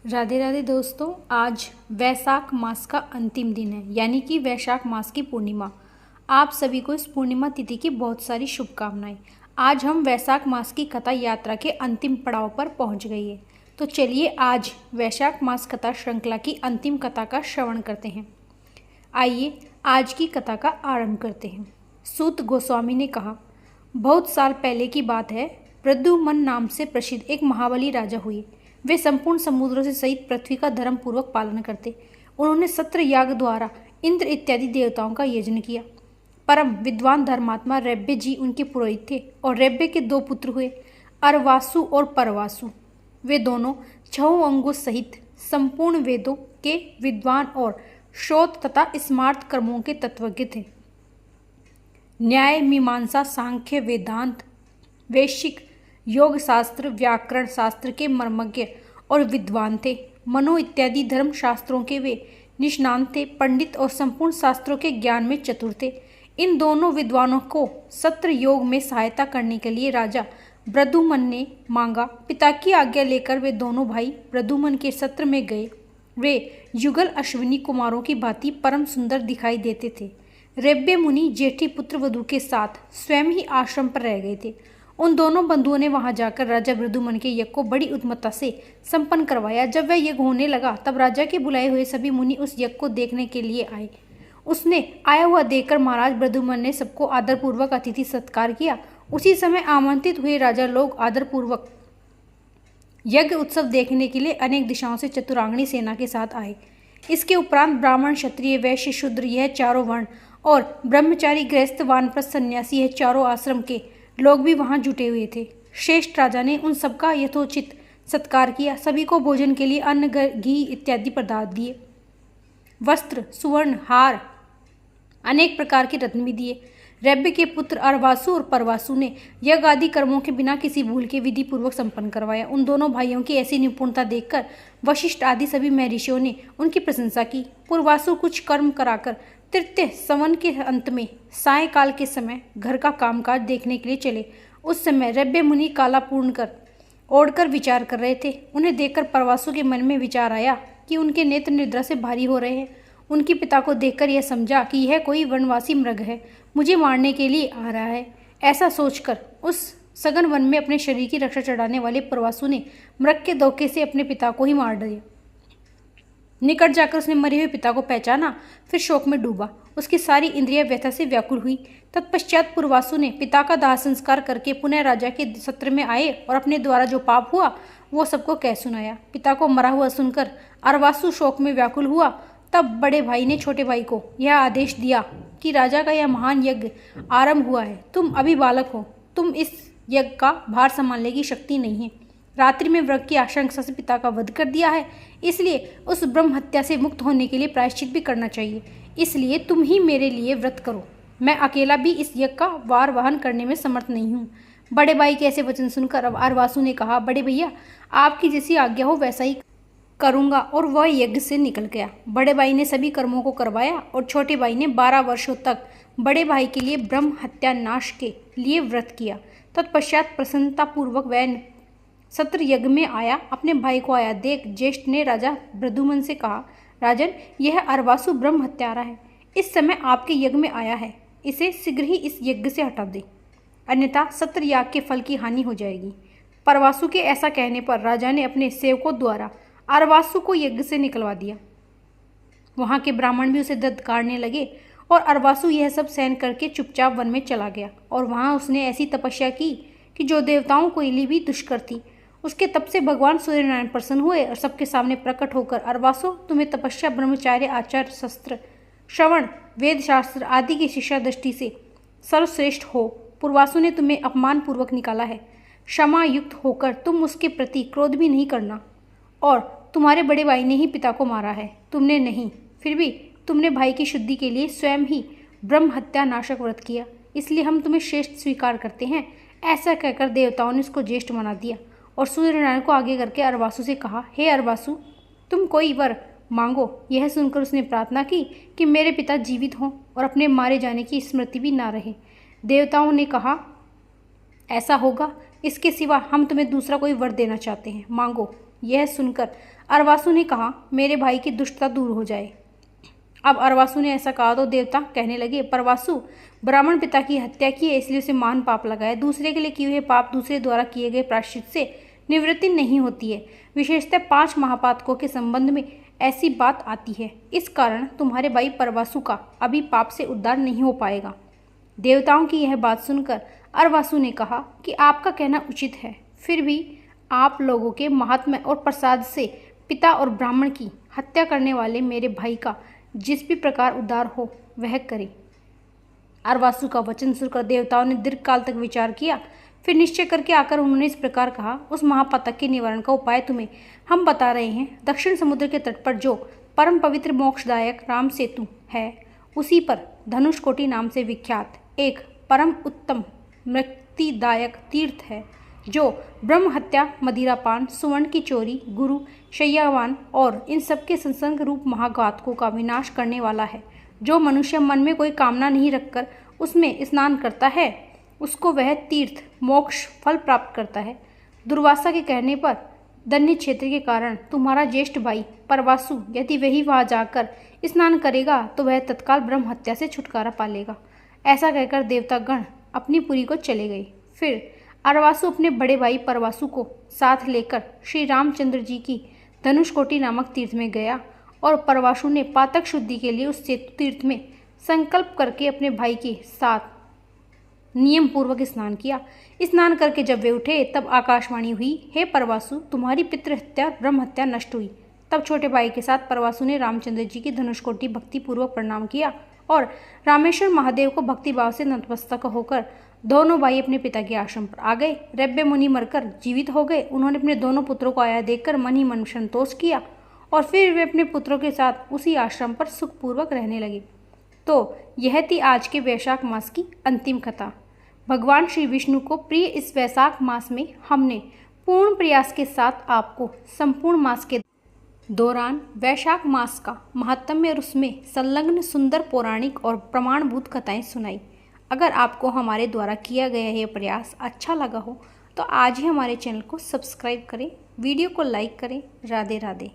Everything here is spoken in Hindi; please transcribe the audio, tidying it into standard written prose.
राधे राधे दोस्तों। आज वैशाख मास का अंतिम दिन है, यानी कि वैशाख मास की पूर्णिमा। आप सभी को इस पूर्णिमा तिथि की बहुत सारी शुभकामनाएं। आज हम वैशाख मास की कथा यात्रा के अंतिम पड़ाव पर पहुंच गई है। तो चलिए आज वैशाख मास कथा श्रृंखला की अंतिम कथा का श्रवण करते हैं। आइए आज की कथा का आरंभ करते हैं। सूत गोस्वामी ने कहा, बहुत साल पहले की बात है। प्रद्युम्न नाम से प्रसिद्ध एक महाबली राजा हुए। वे संपूर्ण समुद्रों से सहित पृथ्वी का धर्म पूर्वक पालन करते। उन्होंने सत्र याग द्वारा इंद्र इत्यादि देवताओं का यजन किया। परम विद्वान धर्मात्मा रैब्य जी उनके पुरोहित थे और रैब्य के दो पुत्र हुए, अरवासु और परवासु। वे दोनों 6 अंगों सहित संपूर्ण वेदों के विद्वान और श्रोत तथा स्मार्त कर्मों के तत्वज्ञ थे। न्याय, मीमांसा, सांख्य, वेदांत, वैश्विक योग शास्त्र, व्याकरण शास्त्र के मर्मज्ञ और विद्वान थे। मनो इत्यादि धर्म शास्त्रों के वे निष्णात थे। पंडित और संपूर्ण शास्त्रों के ज्ञान में चतुर थे। इन दोनों विद्वानों को सत्र योग में सहायता करने के लिए राजा प्रद्युम्न ने मांगा। पिता की आज्ञा लेकर वे दोनों भाई प्रद्युम्न के सत्र में गए। वे युगल अश्विनी कुमारों की भांति परम सुंदर दिखाई देते थे। रैब्य मुनि जेठी पुत्र वधू के साथ स्वयं ही आश्रम पर रह गए थे। उन दोनों बंधुओं ने वहां जाकर राजा प्रद्युम्न के यज्ञ को बड़ी उत्सुकता से संपन्न करवाया। जब वह यज्ञ होने लगा तब राजा के बुलाए हुए सभी मुनि उस यज्ञ को देखने के लिए आए। उसने आया हुआ देखकर महाराज प्रद्युम्न ने सबको आदरपूर्वक अतिथि सत्कार किया। उसी समय आमंत्रित हुए राजा लोग आदरपूर्वक यज्ञ उत्सव देखने के लिए अनेक दिशाओं से चतुरांगनी सेना के साथ आए। इसके उपरांत ब्राह्मण, क्षत्रिय, वैश्य, शूद्र, यह चारों वर्ण और ब्रह्मचारी, गृहस्थ, वानप्रस्थ, सन्यासी, यह चारों आश्रम के लोग भी वहां जुटे हुए थे। श्रेष्ठ राजा ने उन सबका यथोचित सत्कार किया। सभी को भोजन के लिए अन्न, घी इत्यादि पदार्थ दिए। वस्त्र, सुवर्ण, हार, अनेक प्रकार के रत्न भी दिए। रैब्य के पुत्र अरवासु और परवासु ने यज्ञ आदि कर्मों के बिना किसी भूल के विधि पूर्वक संपन्न करवाया। उन दोनों भाइयों की ऐसी निपुणता देखकर वशिष्ठ आदि सभी महर्षियों ने उनकी प्रशंसा की। पूर्वासु कुछ कर्म कराकर तृतीय संवत के अंत में सायंकाल के समय घर का कामकाज देखने के लिए चले। उस समय रैब्य मुनि काला पूर्ण कर ओढ़कर विचार कर रहे थे। उन्हें देखकर परवासु के मन में विचार आया कि उनके नेत्र निद्रा से भारी हो रहे हैं। उनके पिता को देखकर यह समझा कि यह कोई वनवासी मृग है, मुझे मारने के लिए आ रहा है। ऐसा सोचकर उस सघन वन में अपने शरीर की रक्षा चढ़ाने वाले परवासु ने मृग के धोखे से अपने पिता को ही मार दिया। निकट जाकर उसने मरे हुए पिता को पहचाना, फिर शोक में डूबा। उसकी सारी इंद्रियां व्यथा से व्याकुल हुई। तत्पश्चात पूर्वासु ने पिता का दाह संस्कार करके पुनः राजा के सत्र में आए और अपने द्वारा जो पाप हुआ वो सबको कह सुनाया। पिता को मरा हुआ सुनकर अरवासु शोक में व्याकुल हुआ। तब बड़े भाई ने छोटे भाई को यह आदेश दिया कि राजा का यह महान यज्ञ आरंभ हुआ है। तुम अभी बालक हो, तुम इस यज्ञ का भार संभालने की शक्ति नहीं है। रात्रि में व्रत की आशंका से पिता का वध कर दिया है, इसलिए उस ब्रह्म हत्या से मुक्त होने के लिए प्रायश्चित भी करना चाहिए। इसलिए तुम ही मेरे लिए व्रत करो। मैं अकेला भी इस यज्ञ का भार वहन करने में समर्थ नहीं हूँ। बड़े भाई के ऐसे वचन सुनकर अब अरवासु ने कहा, बड़े भैया आपकी जैसी आज्ञा हो वैसा ही करूँगा। और वह यज्ञ से निकल गया। बड़े भाई ने सभी कर्मों को करवाया और छोटे भाई ने 12 वर्षों तक बड़े भाई के लिए ब्रह्म हत्या नाश के लिए व्रत किया। तत्पश्चात प्रसन्नतापूर्वक वह सत्र यज्ञ में आया। अपने भाई को आया देख ज्येष्ठ ने राजा प्रद्युम्न से कहा, राजन यह अरवासु ब्रह्म हत्यारा है, इस समय आपके यज्ञ में आया है, इसे शीघ्र ही इस यज्ञ से हटा दे, अन्यथा सत्र याग के फल की हानि हो जाएगी। परवासु के ऐसा कहने पर राजा ने अपने सेवकों द्वारा अरवासु को यज्ञ से निकलवा दिया। वहां के ब्राह्मण भी उसे धत्कारने लगे और अरवासु यह सब सहन करके चुपचाप वन में चला गया। और वहां उसने ऐसी तपस्या की कि जो देवताओं को लिए भी दुष्कर थी। उसके तप से भगवान सूर्यनारायण प्रसन्न हुए और सबके सामने प्रकट होकर, अरवासु तुम्हें तपस्या, ब्रह्मचार्य, आचार, शस्त्र, श्रवण, वेद शास्त्र आदि की शिक्षा दृष्टि से सर्वश्रेष्ठ हो। पूर्वासु ने तुम्हें अपमान पूर्वक निकाला है। क्षमा युक्त होकर तुम उसके प्रति क्रोध भी नहीं करना। और तुम्हारे बड़े भाई ने ही पिता को मारा है, तुमने नहीं। फिर भी तुमने भाई की शुद्धि के लिए स्वयं ही ब्रह्म हत्या नाशक व्रत किया, इसलिए हम तुम्हें श्रेष्ठ स्वीकार करते हैं। ऐसा कहकर देवताओं ने उसको ज्येष्ठ बना दिया और सूर्यनारायण को आगे करके अरवासु से कहा, हे अरवासु तुम कोई वर मांगो। यह सुनकर उसने प्रार्थना की कि मेरे पिता जीवित हों और अपने मारे जाने की स्मृति भी ना रहे। देवताओं ने कहा, ऐसा होगा, इसके सिवा हम तुम्हें दूसरा कोई वर देना चाहते हैं, मांगो। यह सुनकर अरवासु ने कहा, मेरे भाई की दुष्टता दूर हो जाए। अब अरवासु ने ऐसा कहा तो देवता कहने लगे, परवासु, ब्राह्मण पिता की हत्या की है, इसलिए उसे महान पाप लगा है। दूसरे के लिए किए हुए पाप दूसरे द्वारा किए गए प्रायश्चित से निवृत्ति नहीं होती है। विशेषतः 5 महापातकों के संबंध में ऐसी बात आती है। इस कारण तुम्हारे भाई परवासु का अभी पाप से उद्धार नहीं हो पाएगा। देवताओं की यह बात सुनकर अरवासु ने कहा कि आपका कहना उचित है, फिर भी आप लोगों के महात्म्य और प्रसाद से पिता और ब्राह्मण की हत्या करने वाले मेरे भाई का जिस भी प्रकार उद्धार हो वह करें। अरवासु का वचन सुनकर देवताओं ने दीर्घकाल तक विचार किया, फिर निश्चय करके आकर उन्होंने इस प्रकार कहा, उस महापातक के निवारण का उपाय तुम्हें हम बता रहे हैं। दक्षिण समुद्र के तट पर जो परम पवित्र मोक्षदायक राम सेतु है, उसी पर धनुषकोटि नाम से विख्यात एक परम उत्तम मुक्तिदायक तीर्थ है, जो ब्रह्म हत्या, मदिरापान, सुवर्ण की चोरी, गुरु, शय्यावान और इन सबके संसर्ग रूप महाघातकों का विनाश करने वाला है। जो मनुष्य मन में कोई कामना नहीं रखकर उसमें स्नान करता है, उसको वह तीर्थ मोक्ष फल प्राप्त करता है। दुर्वासा के कहने पर दन्य क्षेत्र के कारण तुम्हारा ज्येष्ठ भाई परवासु यदि वही वहां जाकर स्नान करेगा तो वह तत्काल ब्रह्म हत्या से छुटकारा पा लेगा। ऐसा कहकर देवतागण अपनी पुरी को चले गए। फिर अरवासु अपने बड़े भाई परवासु को साथ लेकर श्री रामचंद्र जी की धनुषकोटि नामक तीर्थ में गया और परवासु ने पातक शुद्धि के लिए उस सेतु तीर्थ में संकल्प करके अपने भाई के साथ नियम पूर्वक स्नान किया। स्नान करके जब वे उठे तब आकाशवाणी हुई, हे परवासु, तुम्हारी पितृहत्या ब्रह्म हत्या नष्ट हुई। तब छोटे भाई के साथ परवासु ने रामचंद्र जी की धनुषकोटि भक्ति पूर्वक प्रणाम किया और रामेश्वर महादेव को भक्ति भाव से नतमस्तक होकर दोनों भाई अपने पिता के आश्रम पर आ गए। रब्बे मुनि मरकर जीवित हो गए। उन्होंने अपने दोनों पुत्रों को आया देखकर मन ही मन संतोष किया और फिर वे अपने पुत्रों के साथ उसी आश्रम पर सुखपूर्वक रहने लगे। तो यह थी आज के वैशाख मास की अंतिम कथा। भगवान श्री विष्णु को प्रिय इस वैशाख मास में हमने पूर्ण प्रयास के साथ आपको संपूर्ण मास के दौरान वैशाख मास का महात्म्य और उसमें संलग्न सुंदर पौराणिक और प्रमाणभूत कथाएं सुनाई। अगर आपको हमारे द्वारा किया गया यह प्रयास अच्छा लगा हो तो आज ही हमारे चैनल को सब्सक्राइब करें, वीडियो को लाइक करें। राधे राधे।